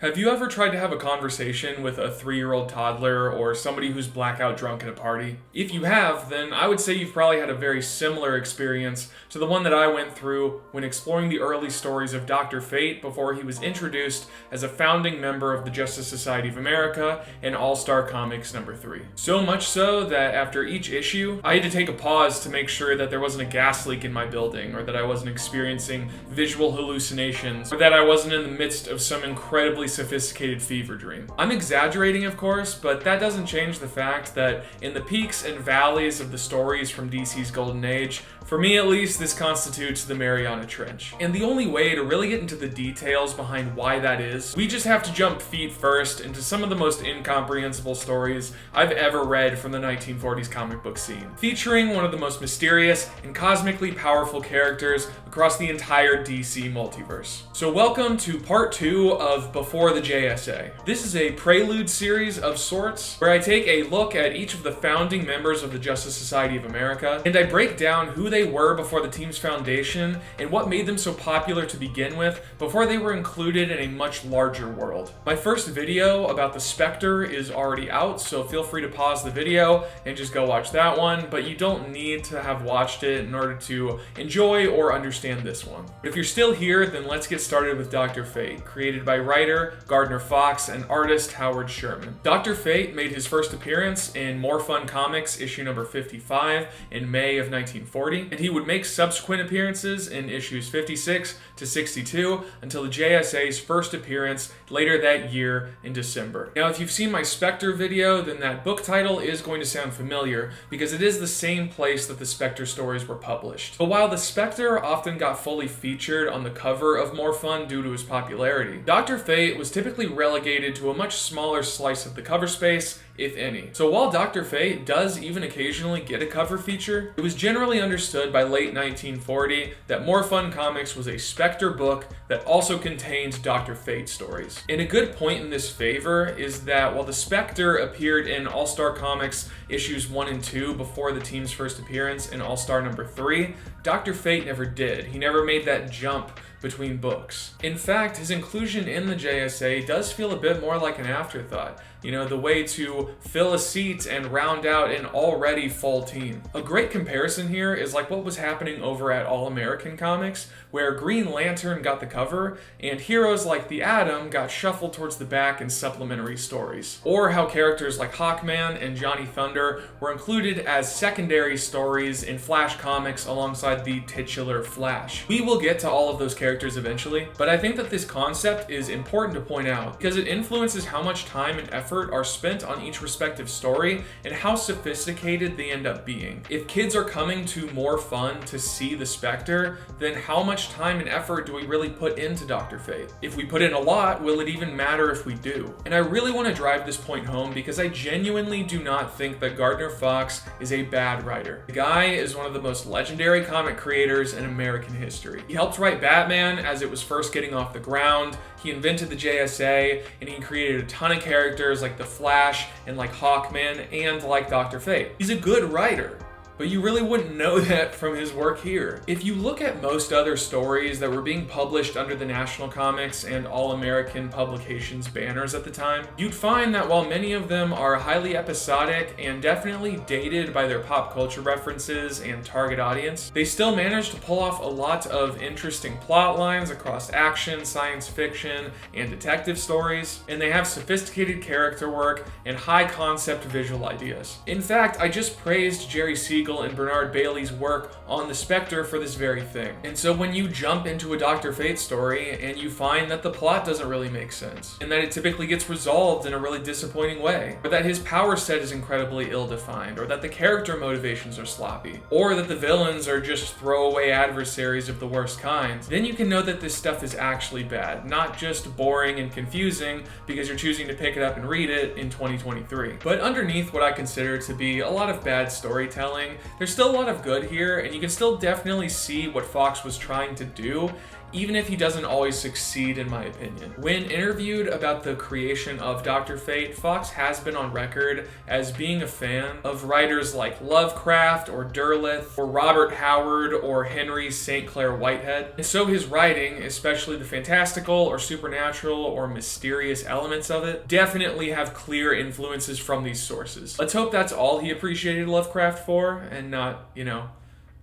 Have you ever tried to have a conversation with a 3-year-old toddler or somebody who's blackout drunk at a party? If you have, then I would say you've probably had a very similar experience to the one that I went through when exploring the early stories of Dr. Fate before he was introduced as a founding member of the Justice Society of America in All-Star Comics #3. So much so that after each issue, I had to take a pause to make sure that there wasn't a gas leak in my building, or that I wasn't experiencing visual hallucinations, or that I wasn't in the midst of some incredibly sophisticated fever dream. I'm exaggerating, of course, but that doesn't change the fact that in the peaks and valleys of the stories from DC's Golden Age, for me at least, this constitutes the Mariana Trench. And the only way to really get into the details behind why that is, we just have to jump feet first into some of the most incomprehensible stories I've ever read from the 1940s comic book scene, featuring one of the most mysterious and cosmically powerful characters across the entire DC multiverse. So welcome to part 2 of Before the JSA. This is a prelude series of sorts, where I take a look at each of the founding members of the Justice Society of America, and I break down who they were before the team's foundation and what made them so popular to begin with before they were included in a much larger world. My first video about the Spectre is already out, so feel free to pause the video and just go watch that one, but you don't need to have watched it in order to enjoy or understand this one. If you're still here, then let's get started with Dr. Fate, created by writer Gardner Fox and artist Howard Sherman. Dr. Fate made his first appearance in More Fun Comics issue number 55 in May of 1940, and he would make subsequent appearances in issues 56 to 62 until the JSA's first appearance later that year in December. Now, if you've seen my Spectre video, then that book title is going to sound familiar because it is the same place that the Spectre stories were published. But while the Spectre often got fully featured on the cover of More Fun due to his popularity, Dr. Fate was typically relegated to a much smaller slice of the cover space, if any. So while Dr. Fate does even occasionally get a cover feature, it was generally understood by late 1940 that More Fun Comics was a Spectre book that also contained Dr. Fate stories. And a good point in this favor is that while the Spectre appeared in All-Star Comics issues 1 and 2 before the team's first appearance in All-Star #3, Dr. Fate never did. He never made that jump between books. In fact, his inclusion in the JSA does feel a bit more like an afterthought. You know, the way to fill a seat and round out an already full team. A great comparison here is like what was happening over at All American Comics, where Green Lantern got the cover, and heroes like the Atom got shuffled towards the back in supplementary stories. Or how characters like Hawkman and Johnny Thunder were included as secondary stories in Flash Comics alongside the titular Flash. We will get to all of those characters eventually, but I think that this concept is important to point out because it influences how much time and effort are spent on each respective story and how sophisticated they end up being. If kids are coming to More Fun to see the Spectre, then how much time and effort do we really put into Dr. Fate? If we put in a lot, will it even matter if we do? And I really want to drive this point home because I genuinely do not think that Gardner Fox is a bad writer. The guy is one of the most legendary comic creators in American history. He helped write Batman as it was first getting off the ground. He invented the JSA, and he created a ton of characters like the Flash and like Hawkman and like Dr. Fate. He's a good writer, but you really wouldn't know that from his work here. If you look at most other stories that were being published under the National Comics and All American Publications banners at the time, you'd find that while many of them are highly episodic and definitely dated by their pop culture references and target audience, they still managed to pull off a lot of interesting plot lines across action, science fiction, and detective stories, and they have sophisticated character work and high concept visual ideas. In fact, I just praised Jerry Siegel and Bernard Bailey's work on the Spectre for this very thing. And so when you jump into a Dr. Fate story and you find that the plot doesn't really make sense, and that it typically gets resolved in a really disappointing way, or that his power set is incredibly ill-defined, or that the character motivations are sloppy, or that the villains are just throwaway adversaries of the worst kind, then you can know that this stuff is actually bad, not just boring and confusing because you're choosing to pick it up and read it in 2023. But underneath what I consider to be a lot of bad storytelling, there's still a lot of good here, and you can still definitely see what Fox was trying to do, even if he doesn't always succeed in my opinion. When interviewed about the creation of Dr. Fate, Fox has been on record as being a fan of writers like Lovecraft or Derleth or Robert Howard or Henry St. Clair Whitehead. And so his writing, especially the fantastical or supernatural or mysterious elements of it, definitely have clear influences from these sources. Let's hope that's all he appreciated Lovecraft for and not,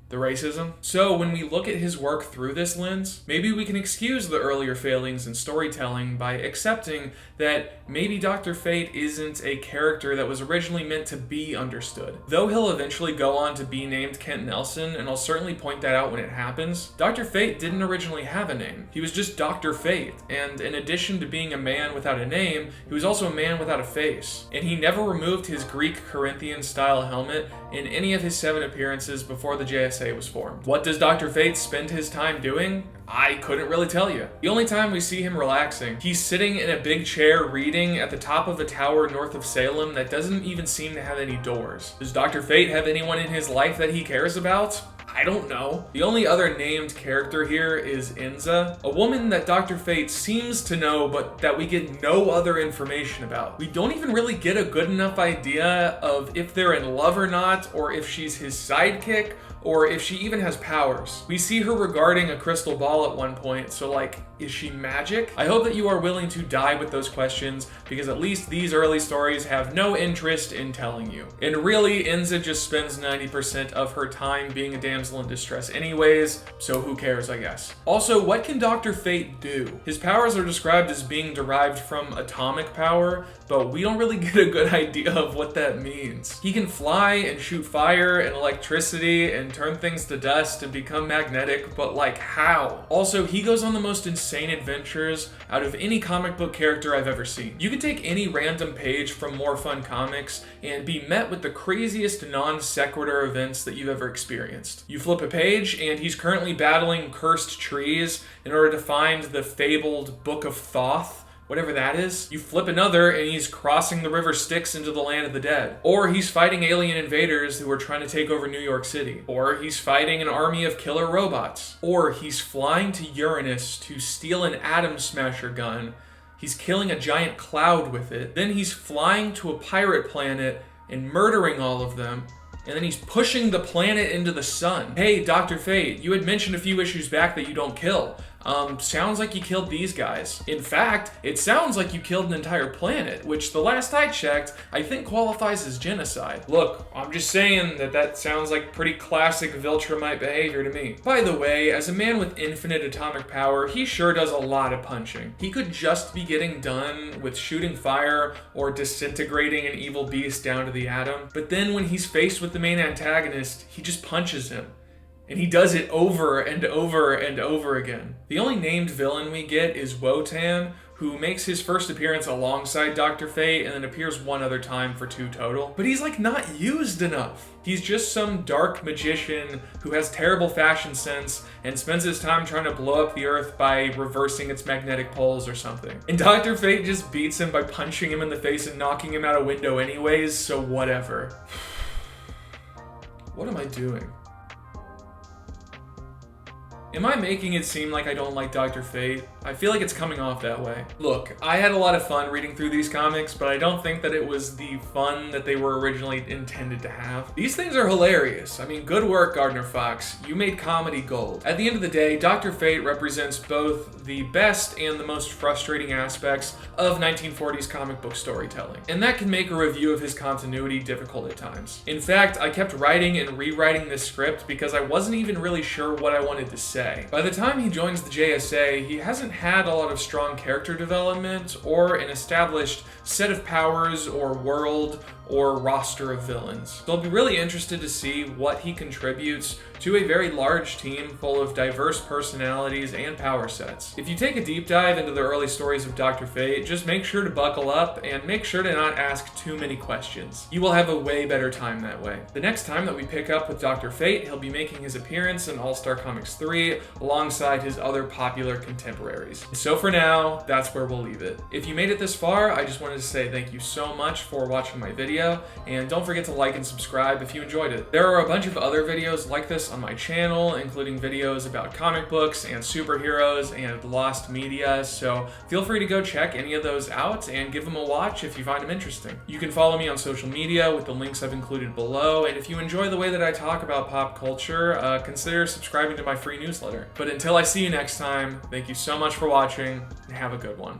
the racism. So when we look at his work through this lens, maybe we can excuse the earlier failings in storytelling by accepting that maybe Dr. Fate isn't a character that was originally meant to be understood. Though he'll eventually go on to be named Kent Nelson, and I'll certainly point that out when it happens, Dr. Fate didn't originally have a name. He was just Dr. Fate, and in addition to being a man without a name, he was also a man without a face. And he never removed his Greek Corinthian style helmet in any of his 7 appearances before the JSA was formed. What does Dr. Fate spend his time doing? I couldn't really tell you. The only time we see him relaxing, he's sitting in a big chair reading at the top of a tower north of Salem that doesn't even seem to have any doors. Does Dr. Fate have anyone in his life that he cares about? I don't know. The only other named character here is Enza, a woman that Dr. Fate seems to know but that we get no other information about. We don't even really get a good enough idea of if they're in love or not, or if she's his sidekick, or if she even has powers. We see her regarding a crystal ball at one point, so is she magic? I hope that you are willing to die with those questions, because at least these early stories have no interest in telling you. And really, Enza just spends 90% of her time being a damsel in distress anyways, so who cares, I guess. Also, what can Dr. Fate do? His powers are described as being derived from atomic power, but we don't really get a good idea of what that means. He can fly and shoot fire and electricity and turn things to dust and become magnetic, but how? Also, he goes on the most insane adventures out of any comic book character I've ever seen. You could take any random page from More Fun Comics and be met with the craziest non sequitur events that you've ever experienced. You flip a page and he's currently battling cursed trees in order to find the fabled Book of Thoth, whatever that is. You flip another and he's crossing the river Styx into the land of the dead. Or he's fighting alien invaders who are trying to take over New York City. Or he's fighting an army of killer robots. Or he's flying to Uranus to steal an atom smasher gun. He's killing a giant cloud with it. Then he's flying to a pirate planet and murdering all of them. And then he's pushing the planet into the sun. Hey, Dr. Fate, you had mentioned a few issues back that you don't kill. Sounds like you killed these guys. In fact, it sounds like you killed an entire planet, which the last I checked, I think qualifies as genocide. Look, I'm just saying that sounds like pretty classic Viltrumite behavior to me. By the way, as a man with infinite atomic power, he sure does a lot of punching. He could just be getting done with shooting fire or disintegrating an evil beast down to the atom, but then when he's faced with the main antagonist, he just punches him. And he does it over and over and over again. The only named villain we get is Wotan, who makes his first appearance alongside Dr. Fate and then appears one other time for 2 total. But he's not used enough. He's just some dark magician who has terrible fashion sense and spends his time trying to blow up the earth by reversing its magnetic poles or something. And Dr. Fate just beats him by punching him in the face and knocking him out a window anyways, so whatever. What am I doing? Am I making it seem like I don't like Dr. Fate? I feel like it's coming off that way. Look, I had a lot of fun reading through these comics, but I don't think that it was the fun that they were originally intended to have. These things are hilarious. I mean, good work, Gardner Fox. You made comedy gold. At the end of the day, Dr. Fate represents both the best and the most frustrating aspects of 1940s comic book storytelling, and that can make a review of his continuity difficult at times. In fact, I kept writing and rewriting this script because I wasn't even really sure what I wanted to say. By the time he joins the JSA, he hasn't had a lot of strong character development or an established set of powers or world or roster of villains. So I'll be really interested to see what he contributes to a very large team full of diverse personalities and power sets. If you take a deep dive into the early stories of Dr. Fate, just make sure to buckle up and make sure to not ask too many questions. You will have a way better time that way. The next time that we pick up with Dr. Fate, he'll be making his appearance in All-Star Comics 3 alongside his other popular contemporaries. libraries. So for now, that's where we'll leave it. If you made it this far, I just wanted to say thank you so much for watching my video, and don't forget to like and subscribe if you enjoyed it. There are a bunch of other videos like this on my channel, including videos about comic books and superheroes and lost media, so feel free to go check any of those out and give them a watch if you find them interesting. You can follow me on social media with the links I've included below, and if you enjoy the way that I talk about pop culture, consider subscribing to my free newsletter. But until I see you next time, thank you so much for watching, and have a good one.